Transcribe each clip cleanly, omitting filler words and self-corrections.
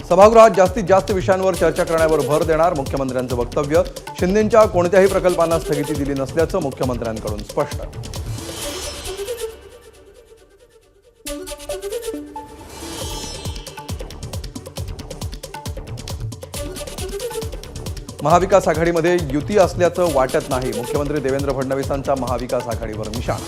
सभागृहात जास्तीत जास्त विषयांवर चर्चा करण्यावर भर देणार मुख्यमंत्र्यांचं वक्तव्य. शिंदेंच्या कोणत्याही प्रकल्पांना स्थगिती दिली नसल्याचं मुख्यमंत्र्यांकडून स्पष्ट. महाविकास आघाडीमध्ये युती असल्याचं वाटत नाही. मुख्यमंत्री देवेंद्र फडणवीसांचा महाविकास आघाडीवर निशाणा.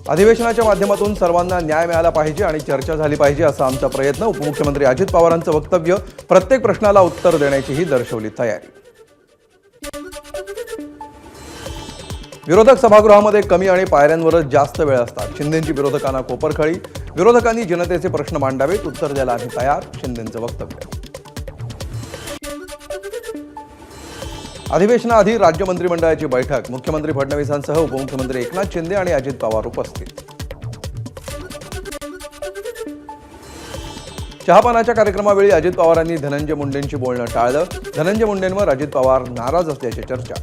अधिवेशनाच्या माध्यमातून सर्वांना न्याय मिळाला पाहिजे आणि चर्चा झाली पाहिजे असा आमचा प्रयत्न. उपमुख्यमंत्री अजित पवारांचं वक्तव्य. प्रत्येक प्रश्नाला उत्तर देण्याचीही दर्शवली तयारी. विरोधक सभागृहामध्ये कमी आणि पायऱ्यांवरच जास्त वेळ असतात. शिंदेंची विरोधकांना कोपरखळी. विरोधकांनी जनतेचे प्रश्न मांडावेत, उत्तर द्यायला आम्ही तयार. शिंदेंचं वक्तव्य. अधिवेशनाआधी राज्य मंत्रिमंडळाची बैठक. मुख्यमंत्री फडणवीसांसह उपमुख्यमंत्री एकनाथ शिंदे आणि अजित पवार उपस्थित. चहापानाच्या कार्यक्रमावेळी अजित पवारांनी धनंजय मुंडेंशी बोलणं टाळलं. धनंजय मुंडेंवर अजित पवार नाराज असल्याची चर्चा.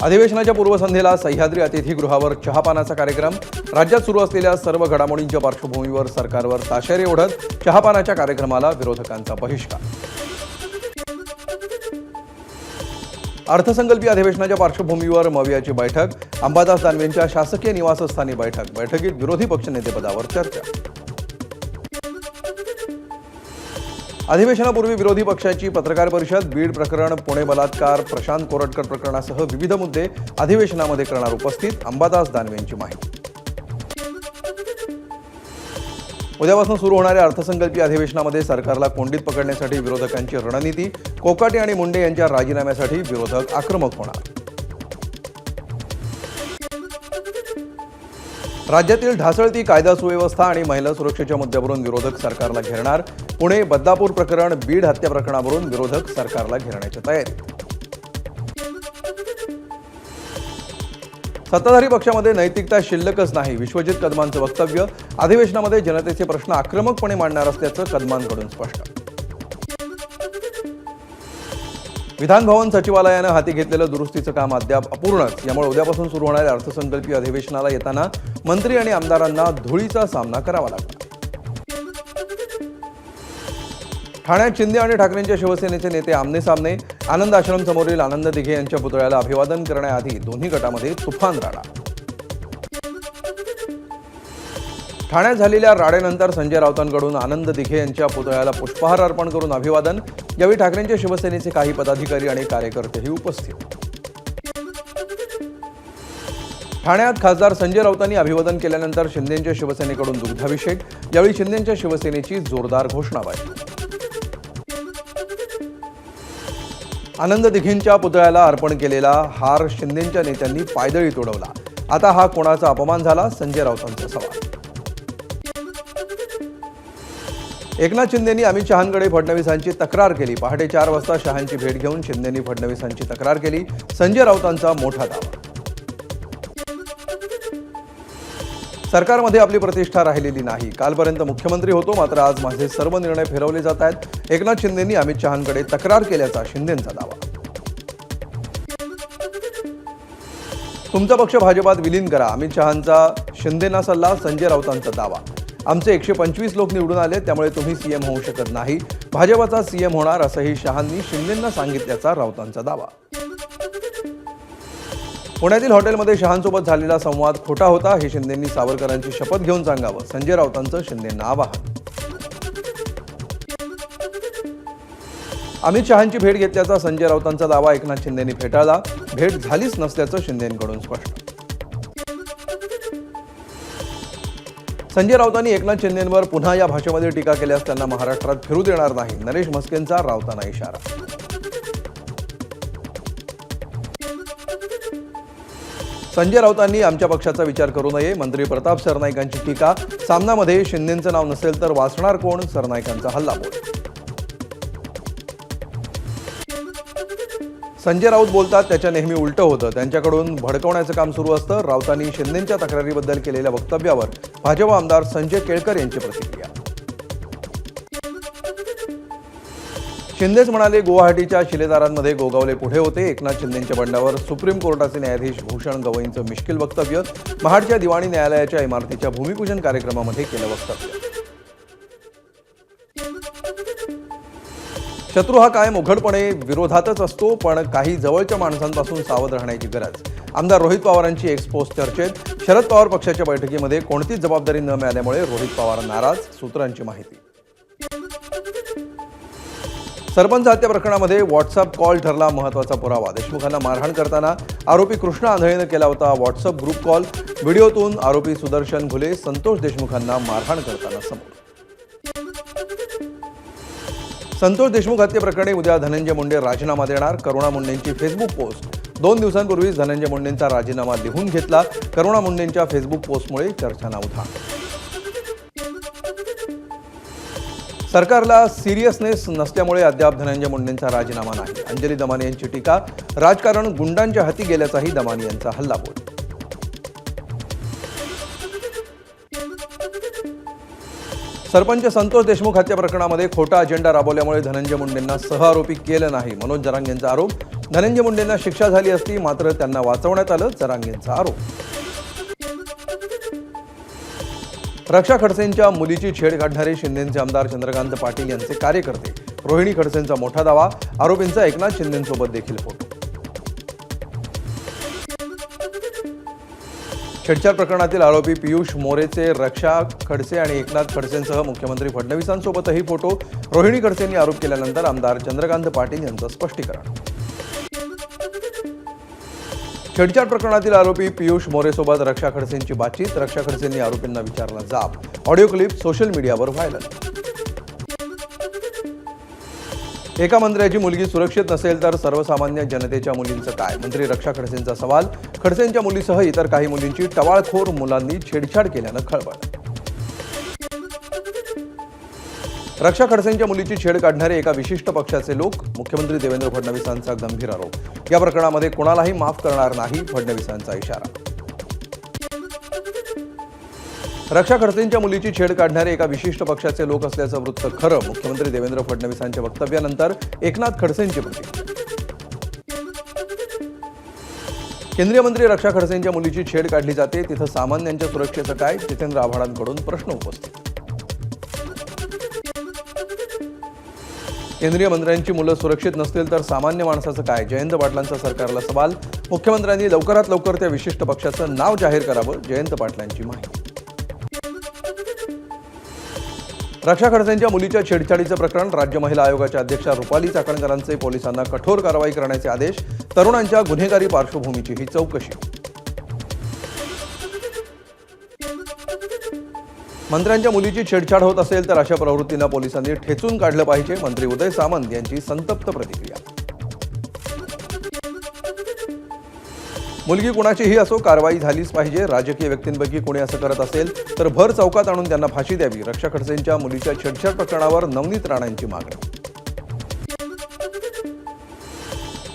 अधिवेशनाच्या पूर्वसंध्येला सह्याद्री अतिथीगृहावर चहापानाचा कार्यक्रम. राज्यात सुरू असलेल्या सर्व घडामोडींच्या पार्श्वभूमीवर सरकारवर ताशेरे ओढत चहापानाच्या कार्यक्रमाला विरोधकांचा बहिष्कार. अर्थसंकल्पीय अधिवेशनाच्या पार्श्वभूमीवर मवियाची बैठक. अंबादास दानवेंच्या शासकीय निवासस्थानी बैठक. बैठकीत विरोधी पक्षनेतेपदावर चर्चा. अधिवेशनापूर्वी विरोधी पक्षाची पत्रकार परिषद. बीड प्रकरण, पुणे बलात्कार, प्रशांत कोरटकर प्रकरणासह विविध मुद्दे अधिवेशनामध्ये करणार उपस्थित. अंबादास दानवेंची माहिती. उद्यापासून सुरू होणाऱ्या अर्थसंकल्पीय अधिवेशनामध्ये सरकारला कोंडीत पकडण्यासाठी विरोधकांची रणनीती. कोकाटे आणि मुंडे यांच्या राजीनाम्यासाठी विरोधक आक्रमक होणार. राज्यातील ढासळती कायदा सुव्यवस्था आणि महिला सुरक्षेच्या मुद्द्यावरून विरोधक सरकारला घेरणार. पुणे बदलापूर प्रकरण, बीड हत्या प्रकरणावरून विरोधक सरकारला घेरण्याच्या तयारीत. सत्ताधारी पक्षामध्ये नैतिकता शिल्लकच नाही. विश्वजित कदमांचं वक्तव्य. अधिवेशनामध्ये जनतेचे प्रश्न आक्रमकपणे मांडणार असल्याचं कदमांकडून स्पष्ट. विधान भवन सचिवालयानं हाती घेतलेलं दुरुस्तीचं काम अद्याप अपूर्णच. यामुळे उद्यापासून सुरू होणाऱ्या अर्थसंकल्पीय अधिवेशनाला येताना मंत्री आणि आमदारांना धुळीचा सामना करावा लागला. ठाण्यात शिंदे आणि ठाकरेंच्या शिवसेनेचे नेते आमनेसामने. आनंद आश्रम समोरील आनंद दिघे यांच्या पुतळ्याला अभिवादन करण्याआधी दोन्ही गटामध्ये तुफान राडा. ठाण्यात झालेल्या राड्यानंतर संजय राऊतांकडून आनंद दिघे यांच्या पुतळ्याला पुष्पहार अर्पण करून अभिवादन. यावेळी ठाकरेंच्या शिवसेनेचे काही पदाधिकारी आणि कार्यकर्तेही उपस्थित. ठाण्यात खासदार संजय राऊतांनी अभिवादन केल्यानंतर शिंदेंच्या शिवसेनेकडून दुग्धाभिषेक. यावेळी शिंदेंच्या शिवसेनेची जोरदार घोषणाबाजी. आनंद दिघेंच्या पुतळ्याला अर्पण केलेला हार शिंदेंच्या नेत्यांनी पायदळीत उडवला. आता हा कोणाचा अपमान झाला? संजय राऊतांचा सवाल. एकनाथ शिंदेंनी अमित शहांकडे फडणवीसांची तक्रार केली. पहाटे 4 वाजता शहांची भेट घेऊन शिंदेंनी फडणवीसांची तक्रार केली. संजय राऊतांचा मोठा दावा. सरकारमध्ये आपली प्रतिष्ठा राहिलेली नाही. कालपर्यंत मुख्यमंत्री होतो, मात्र आज माझे सर्व निर्णय फिरवले जात आहेत. एकनाथ शिंदेंनी अमित शहांकडे तक्रार केल्याचा शिंदेंचा दावा. तुमचा पक्ष भाजपात विलीन करा. अमित शहांचा शिंदेंना सल्ला. संजय राऊतांचा दावा. आमचे 125 लोक निवडून आले, त्यामुळे तुम्ही सीएम होऊ शकत नाही. भाजपाचा सीएम होणार असंही शहांनी शिंदेंना सांगितल्याचा राऊतांचा दावा. पुण्यातील हॉटेलमध्ये शहांसोबत झालेला संवाद खोटा होता. हे शिंदेंनी सावरकरांची शपथ घेऊन सांगावं. संजय राऊतांचं शिंदेंना आवाहन. अमित शहांची भेट घेतल्याचा संजय राऊतांचा दावा एकनाथ शिंदेंनी फेटाळला. भेट झालीच नसल्याचं शिंदेंकडून स्पष्ट. संजय राऊतांनी एकनाथ शिंदेंवर पुन्हा या भाषेमध्ये टीका केल्यास त्यांना महाराष्ट्रात फिरू देणार नाही. नरेश म्हस्केंचा राऊतांना इशारा. संजय राऊतांनी आमच्या पक्षाचा विचार करू नये. मंत्री प्रताप सरनाईकांची टीका. सामनामध्ये शिंदेंचं नाव नसेल तर वाचणार कोण? सरनाईकांचा हल्लाबोल. संजय राऊत बोलतात त्याच्या नेहमी उलटं होतं. त्यांच्याकडून भडकवण्याचं काम सुरू असतं. राऊतांनी शिंदेंच्या तक्रारीबद्दल केलेल्या वक्तव्यावर भाजप आमदार संजय केळकर यांची प्रतिक्रिया. शिंदेच म्हणाले, गुवाहाटीच्या शिलेदारांमध्ये गोगावले पुढे होते. एकनाथ शिंदेंच्या बंडावर सुप्रीम कोर्टाचे न्यायाधीश भूषण गवईंचं मिश्किल वक्तव्य. महाडच्या दिवाणी न्यायालयाच्या इमारतीच्या भूमिपूजन कार्यक्रमामध्ये केलं वक्तव्य. शत्रू हा कायम उघडपणे विरोधातच असतो, पण काही जवळच्या माणसांपासून सावध राहण्याची गरज. आमदार रोहित पवारांची एक्सपोज चर्चेत. शरद पवार पक्षाच्या बैठकीमध्ये कोणतीच जबाबदारी न मिळाल्यामुळे रोहित पवार नाराज. सूत्रांची माहिती. सरपंच हत्या प्रकरणामध्ये व्हॉट्सअप कॉल ठरला महत्त्वाचा पुरावा. देशमुखांना मारहाण करताना आरोपी कृष्ण आंधळेनं केला होता व्हॉट्सअप ग्रुप कॉल. व्हिडिओतून आरोपी सुदर्शन घुले संतोष देशमुखांना मारहाण करताना समोर. संतोष देशमुख हत्येप्रकरणी उद्या धनंजय मुंडे राजीनामा देणार. करुणा मुंडेंची फेसबुक पोस्ट. 2 दिवसांपूर्वीच धनंजय मुंडेंचा राजीनामा लिहून घेतला. करुणा मुंडेंच्या फेसबुक पोस्टमुळे चर्चांना उधाण. सरकारला सिरियसनेस नसल्यामुळे अद्याप धनंजय मुंडेंचा राजीनामा नाही. अंजली दमानी यांची टीका. राजकारण गुंडांच्या हाती गेल्याचाही दमानी यांचा हल्लाबोल. सरपंच संतोष देशमुख हत्या प्रकरणामध्ये खोटा अजेंडा राबवल्यामुळे धनंजय मुंडेंना सहआरोपी केलं नाही. मनोज जरांगेंचा आरोप. धनंजय मुंडेंना शिक्षा झाली असती, मात्र त्यांना वाचवण्यात आलं. जरांगेंचा आरोप. रक्षा खडसेंच्या मुलीची छेड काढणारे शिंदेंचे आमदार चंद्रकांत पाटील यांचे कार्यकर्ते. रोहिणी खडसेंचा मोठा दावा. आरोपींचा एकनाथ शिंदेंसोबत देखील फोटो. छेडछाड प्रकरणातील आरोपी पियुष मोरेचे रक्षा खडसे आणि एकनाथ खडसेंसह मुख्यमंत्री फडणवीसांसोबतही फोटो. रोहिणी खडसेंनी आरोप केल्यानंतर आमदार चंद्रकांत पाटील यांचं स्पष्टीकरण. छेडछाड प्रकरणातील आरोपी पियुष मोरेसोबत रक्षा खडसेंची बातचीत. रक्षा खडसेंनी आरोपींना विचारला जाब. ऑडिओ क्लिप सोशल मीडियावर व्हायरल. एका मंत्र्याची मुलगी सुरक्षित नसेल तर सर्वसामान्य जनतेच्या मुलींचं काय? मंत्री रक्षा खडसेंचा सवाल. खडसेंच्या मुलीसह इतर काही मुलींची टवाळखोर मुलांनी छेडछाड केल्यानं खळबळ. रक्षा खडसेंच्या मुलीची छेड काढणारे एका विशिष्ट पक्षाचे लोक. मुख्यमंत्री देवेंद्र फडणवीसांचा गंभीर आरोप. या प्रकरणामध्ये कोणालाही माफ करणार नाही. फडणवीसांचा इशारा. रक्षा खडसेंच्या मुलीची छेड काढणारे एका विशिष्ट पक्षाचे लोक असल्याचं वृत्त खरं. मुख्यमंत्री देवेंद्र फडणवीसांच्या वक्तव्यानंतर एकनाथ खडसेंची प्रतिक्रिया. केंद्रीय मंत्री रक्षा खडसेंच्या मुलीची छेड काढली जाते, तिथं सामान्यांच्या सुरक्षेचं काय? जितेंद्र आव्हाडांकडून प्रश्न उपस्थित. केंद्रीय मंत्र्यांची मुलं सुरक्षित नसतील तर सामान्य माणसाचं काय? जयंत पाटलांचा सरकारला सवाल. मुख्यमंत्र्यांनी लवकरात लवकर त्या विशिष्ट पक्षाचं नाव जाहीर करावं. जयंत पाटलांची माहिती. रक्षा खडसेंच्या मुलीच्या छेडछाडीचं प्रकरण. राज्य महिला आयोगाच्या अध्यक्षा रुपाली चाकणकरांचे पोलिसांना कठोर कारवाई करण्याचे आदेश. तरुणांच्या गुन्हेगारी पार्श्वभूमीची ही चौकशी. मंत्र्यांच्या मुलीची छेडछाड होत असेल तर अशा प्रवृत्तींना पोलिसांनी ठेचून काढलं पाहिजे. मंत्री उदय सामंत यांची संतप्त प्रतिक्रिया. मुलगी कुणाचीही असो, कारवाई झालीच पाहिजे. राजकीय व्यक्तींपैकी कोणी असं करत असेल तर भर चौकात आणून त्यांना फाशी द्यावी. रक्षा खडसेंच्या मुलीच्या छेडछाड प्रकरणावर नवनीत राणांची मागणी.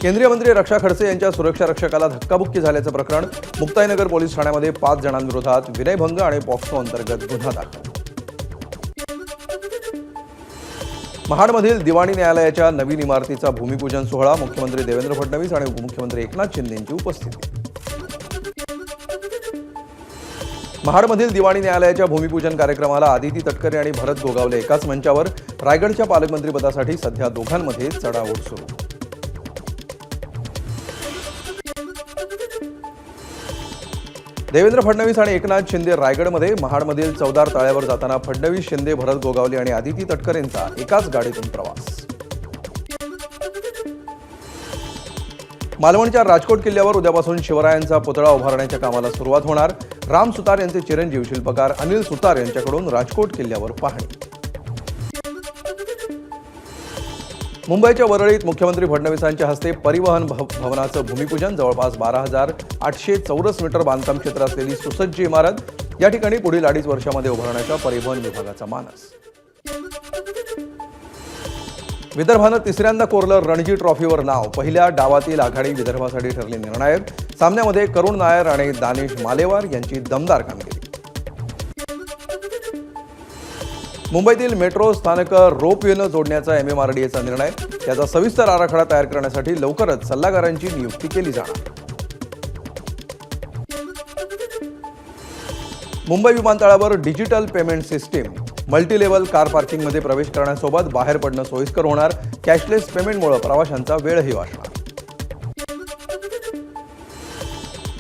केंद्रीय मंत्री रक्षा खडसे यांच्या सुरक्षा रक्षकाला धक्काबुक्की झाल्याचं प्रकरण. मुक्ताईनगर पोलीस ठाण्यामध्ये 5 जणांविरोधात विनयभंग आणि पॉक्सो अंतर्गत गुन्हा दाखल. महाडमधील दिवाणी न्यायालयाच्या नवीन इमारतीचा भूमिपूजन सोहळा. मुख्यमंत्री देवेंद्र फडणवीस आणि उपमुख्यमंत्री एकनाथ शिंदेंची उपस्थिती. महाडमधील दिवाणी न्यायालयाच्या भूमिपूजन कार्यक्रमाला आदिती तटकरे आणि भरत गोगावले एकाच मंचावर. रायगडच्या पालकमंत्रीपदासाठी सध्या दोघांमध्ये चढाओढ सुरू. देवेंद्र फडणवीस आणि एकनाथ शिंदे रायगडमध्ये. महाडमधील चौदार तळ्यावर जाताना फडणवीस, शिंदे, भरत गोगावले आणि आदिती तटकरेंचा एकाच गाडीतून प्रवास. मालवणच्या राजकोट किल्ल्यावर उद्यापासून शिवरायांचा पुतळा उभारण्याच्या कामाला सुरुवात होणार. राम सुतार यांचे चिरंजीव शिल्पकार अनिल सुतार यांच्याकडून राजकोट किल्ल्यावर पाहणी. मुंबईच्या वरळीत मुख्यमंत्री फडणवीसांच्या हस्ते परिवहन भवनाचं भूमिपूजन. जवळपास 12,800 चौरस मीटर बांधकाम क्षेत्र असलेली सुसज्ज इमारत. या ठिकाणी पुढील 2.5 वर्षामध्ये उभारण्याचा परिवहन विभागाचा मानस. विदर्भानं तिसऱ्यांदा कोरलं रणजी ट्रॉफीवर नाव. पहिल्या डावातील आघाडी विदर्भासाठी ठरली निर्णायक. सामन्यामध्ये करुण नायर आणि दानिश मालेवार यांची दमदार कामगिरी. मुंबईतील मेट्रो स्थानक रोपवेनं जोडण्याचा MMRDAचा निर्णय. त्याचा सविस्तर आराखडा तयार करण्यासाठी लवकरच सल्लागारांची नियुक्ती केली जाणार. मुंबई विमानतळावर digital payment system. Multilevel car पार्किंगमध्ये प्रवेश करण्यासोबत बाहेर पडणं सोयीस्कर होणार. कॅशलेस पेमेंटमुळे प्रवाशांचा वेळही वाचणार.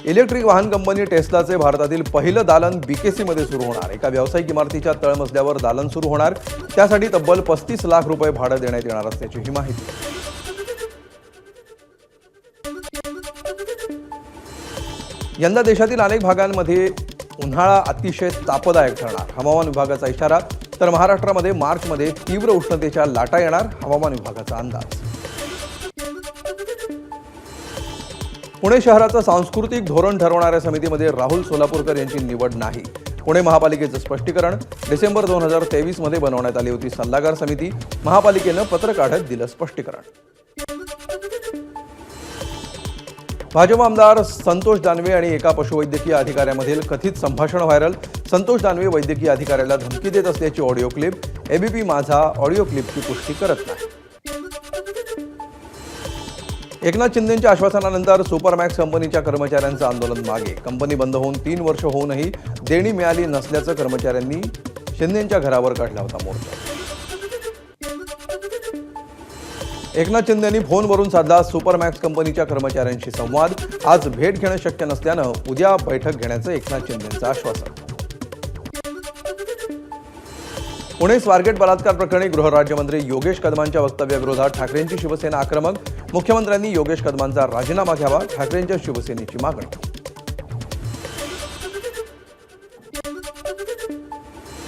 इलेक्ट्रिक वाहन कंपनी टेस्लाचे भारतातील पहिलं दालन BKC मध्ये सुरू होणार. एका व्यावसायिक इमारतीच्या तळमजल्यावर दालन सुरू होणार. त्यासाठी तब्बल 35 लाख रुपये भाडं देण्यात येणार असल्याची ही माहिती. यंदा देशातील अनेक भागांमध्ये उन्हाळा अतिशय तापदायक ठरणार. हवामान विभागाचा इशारा. तर महाराष्ट्रामध्ये मार्चमध्ये तीव्र उष्णतेच्या लाटा येणार. हवामान विभागाचा अंदाज. पुणे शहराचं सांस्कृतिक धोरण ठरवणाऱ्या समितीमध्ये राहुल सोलापूरकर यांची निवड नाही. पुणे महापालिकेचं स्पष्टीकरण. डिसेंबर 2023 मध्ये बनवण्यात आली होती सल्लागार समिती. महापालिकेनं पत्र काढत दिलं स्पष्टीकरण. भाजप आमदार संतोष दानवे आणि एका पशुवैद्यकीय अधिकाऱ्यामधील कथित संभाषण व्हायरल. संतोष दानवे वैद्यकीय अधिकाऱ्याला धमकी देत असल्याची ऑडिओ क्लिप. ABP माझा ऑडिओ क्लिपची पुष्टी करत नाही. एकनाथ शिंदेंच्या आश्वासनानंतर सुपरमॅक्स कंपनीच्या कर्मचाऱ्यांचं आंदोलन मागे. कंपनी बंद होऊन 3 वर्ष होऊनही देणी मिळाली नसल्याचं कर्मचाऱ्यांनी शिंदेंच्या घरावर काढला होता मोर्चा. एकनाथ शिंदेंनी फोनवरून साधला सुपरमॅक्स कंपनीच्या कर्मचाऱ्यांशी संवाद. आज भेट घेणं शक्य नसल्यानं उद्या बैठक घेण्याचं एकनाथ शिंदेंचं आश्वासन. पुणे स्वारगेट बलात्कार प्रकरणी गृहराज्यमंत्री योगेश कदमांच्या वक्तव्याविरोधात ठाकरेंची शिवसेना आक्रमक. मुख्यमंत्र्यांनी योगेश कदमांचा राजीनामा घ्यावा. ठाकरेंच्या शिवसेनेची मागणी.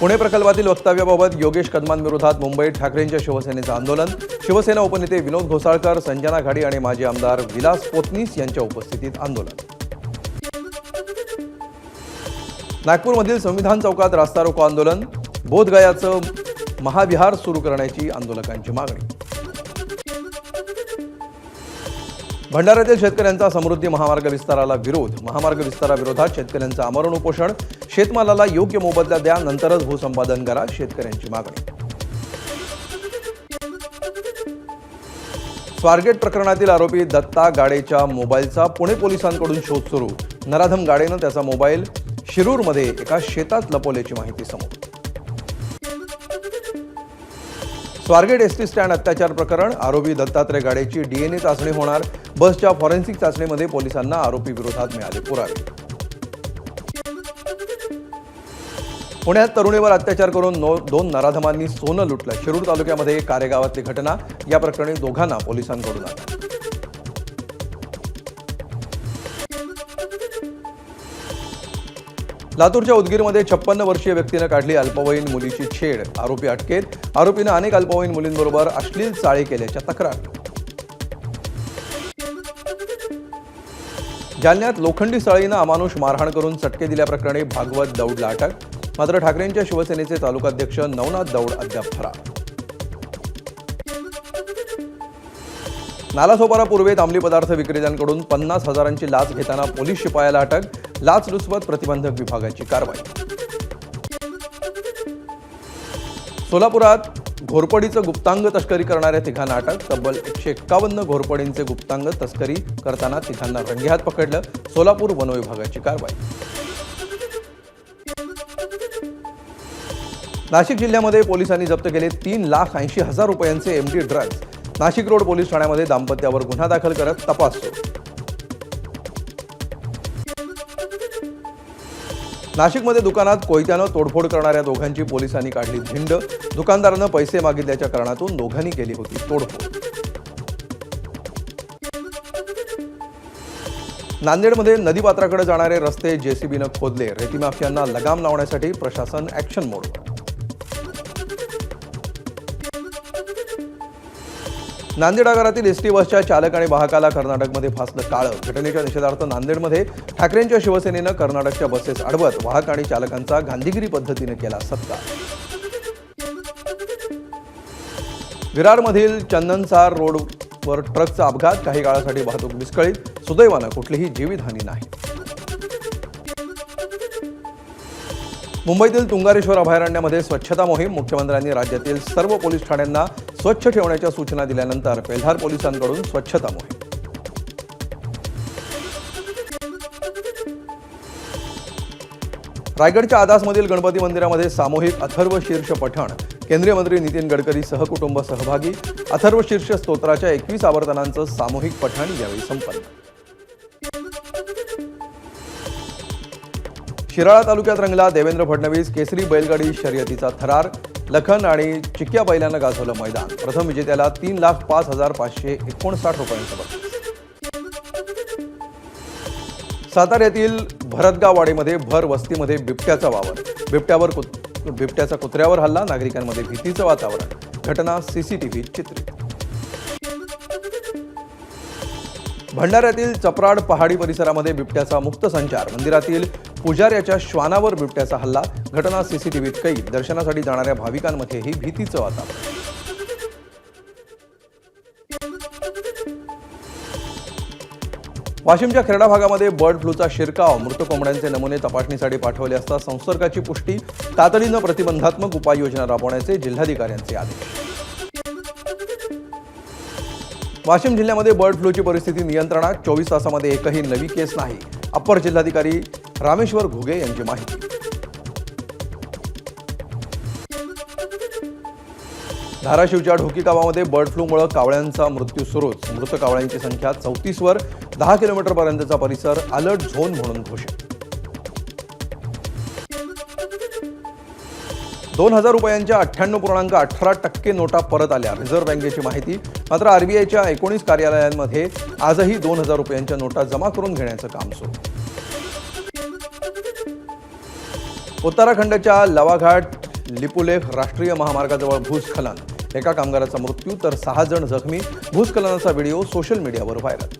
पुणे प्रकल्पातील वक्तव्याबाबत योगेश कदमांविरोधात मुंबईत ठाकरेंच्या शिवसेनेचं आंदोलन. शिवसेना उपनेते विनोद घोसाळकर, संजना घाडी आणि माजी आमदार विलास पोतनीस यांच्या उपस्थितीत आंदोलन. नागपूरमधील संविधान चौकात रास्ता रोको आंदोलन. बोधगयाचं महाविहार सुरू करण्याची आंदोलकांची मागणी. भंडाऱ्यातील शेतकऱ्यांचा समृद्धी महामार्ग विस्ताराला विरोध. महामार्ग विस्ताराविरोधात शेतकऱ्यांचं आमरण उपोषण. शेतमालाला योग्य मोबदला द्या, नंतरच भूसंपादन करा, शेतकऱ्यांची मागणी. स्वारगेट प्रकरणातील आरोपी दत्ता गाडेच्या मोबाईलचा पुणे पोलिसांकडून शोध सुरू. नराधम गाडेनं त्याचा मोबाईल शिरूरमध्ये एका शेतात लपवल्याची माहिती समोर. स्वारगेट एसटी स्टँड अत्याचार प्रकरण. आरोपी दत्तात्रय गाडेची DNA चाचणी होणार. बसच्या फॉरेन्सिक चाचणीमध्ये पोलिसांना आरोपी विरोधात मिळाले पुरावे. पुण्यात तरुणीवर अत्याचार करून 2 नराधमांनी सोनं लुटलं. शिरूर तालुक्यामध्ये कारेगावातली घटना. या प्रकरणी दोघांना पोलिसांकडून अटक. लातूरच्या उदगीरमध्ये 56 वर्षीय व्यक्तीनं काढली अल्पवयीन मुलीची छेड. आरोपी अटकेत. आरोपीनं अनेक अल्पवयीन मुलींबरोबर अश्लील चाळे केल्याच्या तक्रारी. जालन्यात लोखंडी सळीनं अमानुष मारहाण करून चटके दिल्याप्रकरणी भागवत दौडला अटक. मात्र ठाकरेंच्या शिवसेनेचे तालुकाध्यक्ष नवनाथ दौड अद्याप फरार. नालासोपारा पूर्वेत अंमली पदार्थ विक्रेत्यांकडून 50,000ची लाच घेताना पोलीस शिपायाला अटक. लाचलुचपत प्रतिबंधक विभागाची कारवाई. सोलापुरात घोरपडीचं गुप्तांग तस्करी करणाऱ्या तिघांना अटक. तब्बल 151 घोरपडींचे गुप्तांग तस्करी करताना तिघांना रंगेहात पकडलं. सोलापूर वन विभागाची कारवाई. नाशिक जिल्ह्यामध्ये पोलिसांनी जप्त केले 3,80,000 रुपयांचे MD drugs. Nashik road police ठाण्यामध्ये दाम्पत्यावर गुन्हा दाखल करत तपास सुरू. नाशिकमध्ये दुकानात कोयत्यानं तोडफोड करणाऱ्या दोघांची पोलिसांनी काढली झिंड. दुकानदारानं पैसे मागितल्याच्या कारणातून दोघांनी केली होती तोडफोड. नांदेडमध्ये नदीपात्राकडे जाणारे रस्ते JCBनं खोदले. रेती माफियांना लगाम लावण्यासाठी प्रशासन ॲक्शन मोडवर. नांदेड आगारातील एसटी बसच्या चालक आणि वाहकाला कर्नाटकमध्ये फासलं काळं. घटनेच्या निषेधार्थ नांदेडमध्ये ठाकरेंच्या शिवसेनेनं कर्नाटकच्या बसेस अडवत वाहक आणि चालकांचा गांधीगिरी पद्धतीने केला सत्कार. विरारमधील चंदनसार रोडवर ट्रकचा अपघात. काही काळासाठी वाहतूक विस्कळीत. सुदैवानं कुठलीही जीवितहानी नाही. मुंबईतील तुंगारेश्वर अभयारण्यामध्ये स्वच्छता मोहीम. मुख्यमंत्र्यांनी राज्यातील सर्व पोलीस ठाण्यांना स्वच्छ ठेवण्याच्या सूचना दिल्यानंतर पेल्हार पोलिसांकडून स्वच्छता मोहीम. रायगडच्या आदासमधील गणपती मंदिरामध्ये सामूहिक अथर्व शीर्ष पठण. केंद्रीय मंत्री नितीन गडकरी सहकुटुंब सहभागी. अथर्व शीर्ष स्तोत्राच्या 21 आवर्तनांचं सामूहिक पठण यावेळी संपन्न. शिराळा तालुक्यात रंगला देवेंद्र फडणवीस केसरी बैलगाडी शर्यतीचा थरार. लखन आणि चिक्क्या बैलानं गाजवलं मैदान. प्रथम विजेत्याला 3,05,559 रुपयांचं बक्षीस. साताऱ्यातील भरतगाववाडीमध्ये भर वस्तीमध्ये बिबट्याचा वावर. बिबट्याचा कुत्र्यावर हल्ला. नागरिकांमध्ये भीतीचं वातावरण. घटना सीसीटीव्ही चित्रित. भंडाऱ्यातील चपराड पहाडी परिसरामध्ये बिबट्याचा मुक्त संचार. मंदिरातील पुजाऱ्याच्या श्वानावर बिबट्याचा हल्ला. घटना सीसीटीव्हीत कैद. दर्शनासाठी जाणाऱ्या भाविकांमध्येही भीतीचं वातावरण. वाशिमच्या खेरडा भागामध्ये बर्ड फ्लूचा शिरकाव. मृत कोंबड्यांचे नमुने तपासणीसाठी पाठवले असता संसर्गाची पुष्टी. तातडीनं प्रतिबंधात्मक उपाययोजना राबवण्याचे जिल्हाधिकाऱ्यांचे आदेश. वाशिम जिल्ह्यामध्ये बर्ड फ्लूची परिस्थिती नियंत्रणात. 24 तासामध्ये एकही नवी केस नाही. अप्पर जिल्हाधिकारी रामेश्वर घुगे यांची माहिती. धाराशिवच्या ढोकी गावामध्ये बर्ड फ्लूमुळे कावळ्यांचा मृत्यू सुरूच. मृत कावळ्यांची संख्या 34 वर. 10 किलोमीटरपर्यंतचा परिसर अलर्ट झोन म्हणून घोषित. 2,000 रुपयांच्या 98.18% नोटा परत आल्या. रिझर्व्ह बँकेची माहिती. मात्र आरबीआयच्या 19 कार्यालयांमध्ये आजही 2,000 रुपयांच्या नोटा जमा करून घेण्याचं काम सुरू. उत्तराखंडच्या लवाघाट लिपुलेख राष्ट्रीय महामार्गाजवळ भूस्खलन. एका कामगाराचा मृत्यू तर 6 जण जखमी. भूस्खलनाचा व्हिडिओ सोशल मीडियावर व्हायरल.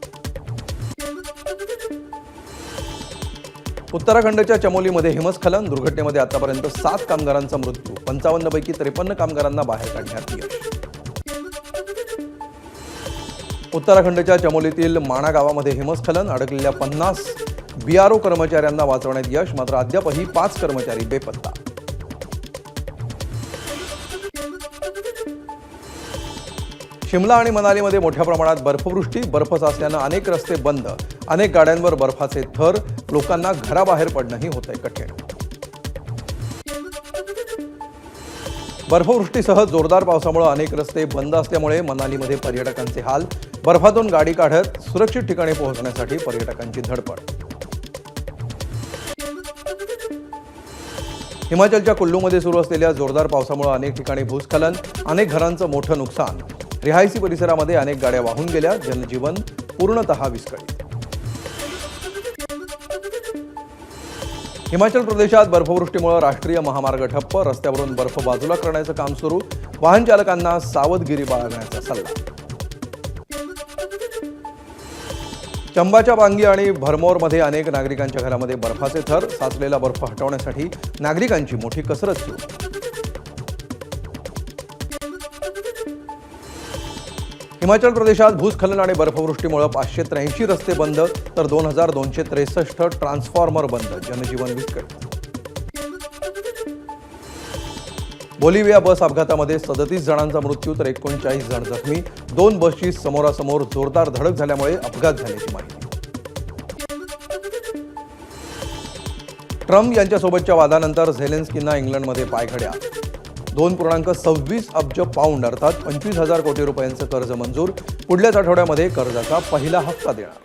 उत्तराखंडच्या चमोलीमध्ये हिमस्खलन. दुर्घटनेमध्ये आतापर्यंत 7 कामगारांचा मृत्यू. 55 पैकी 53 कामगारांना बाहेर काढण्यात यश. उत्तराखंडच्या चमोलीतील माणा गावामध्ये हिमस्खलन. अडकलेल्या 50 बीआरओ कर्मचाऱ्यांना वाचवण्यात यश. मात्र अद्यापही 5 कर्मचारी बेपत्ता. शिमला आणि मनालीमध्ये मोठ्या प्रमाणात बर्फवृष्टी. बर्फ साचल्यानं अनेक रस्ते बंद. अनेक गाड्यांवर बर्फाचे थर. लोकांना घराबाहेर पडणंही होतंय कठीण. बर्फवृष्टीसह जोरदार पावसामुळे अनेक रस्ते बंद असल्यामुळे मनालीमध्ये पर्यटकांचे हाल. बर्फातून गाडी काढत सुरक्षित ठिकाणी पोहोचण्यासाठी पर्यटकांची धडपड. हिमाचलच्या कुल्लूमध्ये सुरू असलेल्या जोरदार पावसामुळे अनेक ठिकाणी भूस्खलन. अनेक घरांचं मोठं नुकसान. रिहायसी परिसरामध्ये अनेक गाड्या वाहून गेल्या. जनजीवन पूर्णतः विस्कळीत. हिमाचल प्रदेशात बर्फवृष्टीमुळे राष्ट्रीय महामार्ग ठप्प. रस्त्यावरून बर्फ बाजूला करण्याचं काम सुरू. वाहन चालकांना सावधगिरी बाळगण्याचा सल्ला. चंबाच्या बांगी आणि भरमौरमध्ये अनेक नागरिकांच्या घरामध्ये बर्फाचे थर. साचलेला बर्फ हटवण्यासाठी नागरिकांची मोठी कसरत सुरू. हिमाचल प्रदेशात भूस्खलन आणि बर्फवृष्टीमुळे 583 रस्ते बंद तर 2,263 ट्रान्सफॉर्मर बंद. जनजीवन विस्कळीत. बोलिव्हिया बस अपघातामध्ये 37 जणांचा मृत्यू तर 39 जण जखमी. 2 बसची समोरासमोर जोरदार धडक झाल्यामुळे अपघात झाल्याची माहिती. ट्रम्प यांच्यासोबतच्या वादानंतर झेलेन्स्कींना इंग्लंडमध्ये पायघड्या. 2.26 अब्ज पाऊंड अर्थात 25,000 कोटी रुपयांचं कर्ज मंजूर. पुढल्याच आठवड्यामध्ये कर्जाचा पहिला हप्ता देणार.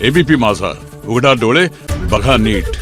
एबीपी माझा, उघडा डोळे बघा नीट.